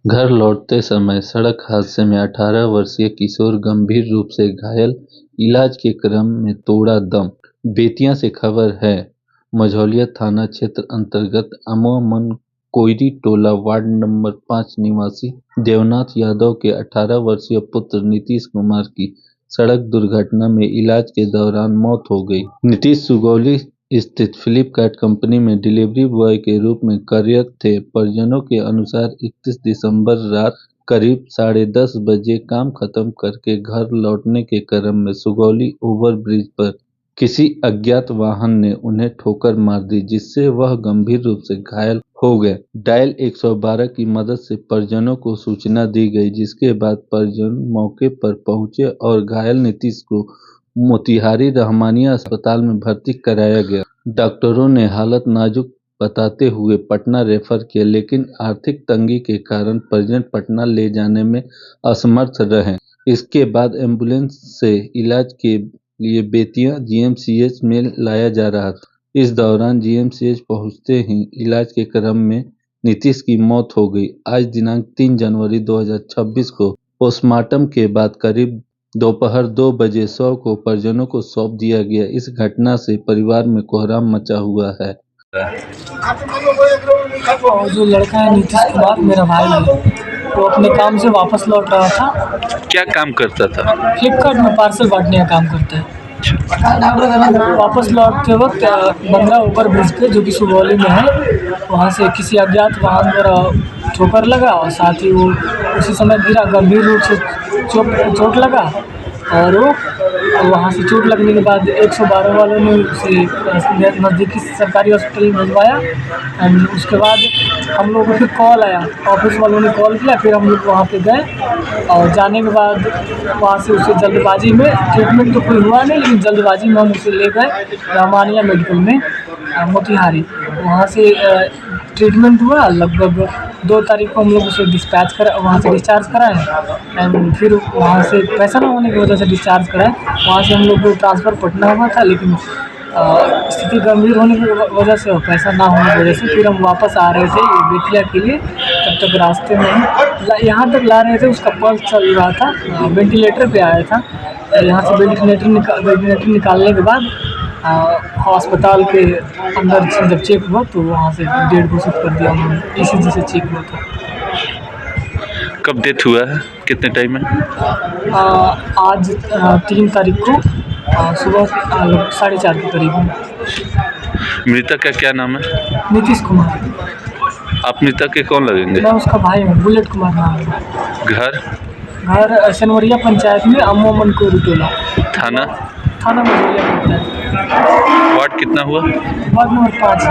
घर लौटते समय सड़क हादसे में 18 वर्षीय किशोर गंभीर रूप से घायल, इलाज के क्रम में तोड़ा दम। बेतिया से खबर है। मझौलिया थाना क्षेत्र अंतर्गत अमवा मनकोइरी टोला वार्ड नंबर 5 निवासी देवनाथ यादव के 18 वर्षीय पुत्र नीतीश कुमार की सड़क दुर्घटना में इलाज के दौरान मौत हो गई। नीतीश सुगौली स्थित फ्लिपकार्ट कंपनी में डिलीवरी बॉय के रूप में कार्यरत थे। परिजनों के अनुसार 31 दिसंबर रात करीब 10:30 बजे काम खत्म करके घर लौटने के क्रम में सुगौली ओवर ब्रिज पर किसी अज्ञात वाहन ने उन्हें ठोकर मार दी, जिससे वह गंभीर रूप से घायल हो गए। डायल 112 की मदद से परिजनों को सूचना दी गई, जिसके बाद परिजन मौके पर पहुंचे और घायल नीतीश को मोतिहारी रहमानिया अस्पताल में भर्ती कराया गया। डॉक्टरों ने हालत नाजुक बताते हुए पटना रेफर किया, लेकिन आर्थिक तंगी के कारण परिजन पटना ले जाने में असमर्थ रहे। इसके बाद एम्बुलेंस से इलाज के लिए बेतिया जीएमसीएच में लाया जा रहा था। इस दौरान जीएमसीएच पहुंचते ही इलाज के क्रम में नीतीश की मौत हो गई। आज दिनांक 3 जनवरी 2026 को पोस्टमार्टम के बाद करीब दोपहर 2 बजे शव को परिजनों को सौंप दिया गया। इस घटना से परिवार में कोहराम मचा हुआ है। और जो लड़का है नीतीश कुमार मेरा भाई है, वो अपने काम से वापस लौट रहा था। क्या काम करता था? फ्लिपकार्ट में पार्सल बांटने का काम करता है। वापस लौटते वक्त बंदरा ओवर ब्रिज पे, जो कि सुगौली में है, वहाँ से किसी अज्ञात वाहन पर ठोकर लगा और साथ ही वो उसी समय गिरा। गंभीर रूप से चोट लगा और वो वहाँ से चोट लगने के बाद 112 वालों ने उसे नज़दीकी सरकारी हॉस्पिटल में भिजवाया। एंड उसके बाद हम लोगों को फिर कॉल आया, ऑफिस वालों ने कॉल किया, फिर हम लोग वहाँ पे गए और जाने के बाद वहाँ से उसे जल्दबाजी में, ट्रीटमेंट तो कोई हुआ नहीं, लेकिन जल्दबाजी में हम उसे ले गए रहमानिया मेडिकल में मोतिहारी। वहाँ से ट्रीटमेंट हुआ। लगभग 2 तारीख को हम लोग उसे वहाँ से डिस्चार्ज कराएँ एंड फिर वहाँ से पैसा ना होने की वजह से डिस्चार्ज कराएँ। वहाँ से हम लोग को ट्रांसफ़र पटना हुआ था, लेकिन स्थिति गंभीर होने की वजह से और पैसा ना होने की वजह से फिर हम वापस आ रहे थे बेतिया के लिए। तब तक रास्ते में यहाँ तक ला रहे थे, उसका पल्स चल रहा था, वेंटिलेटर पे आया था। यहाँ से वेंटिलेटर निकालने के बाद अस्पताल के अंदर से जब चेक हुआ तो वहाँ से डेढ़ घोषित कर दिया उन्होंने। ईसीजी से चेक हुआ था। कब डेथ हुआ है? कितने टाइम में? आज 3 तारीख को सुबह 4:30 के करीब में। मृतक का क्या नाम है? नीतीश कुमार। आप मृतक के कौन लगेंगे? मैं उसका भाई हूँ, बुलेट कुमार नाम है। घर सनवरिया पंचायत में अमवा मनकोइरी टोला। थाना मझौलिया पंचायत। वार्ड कितना हुआ? Ward number 5।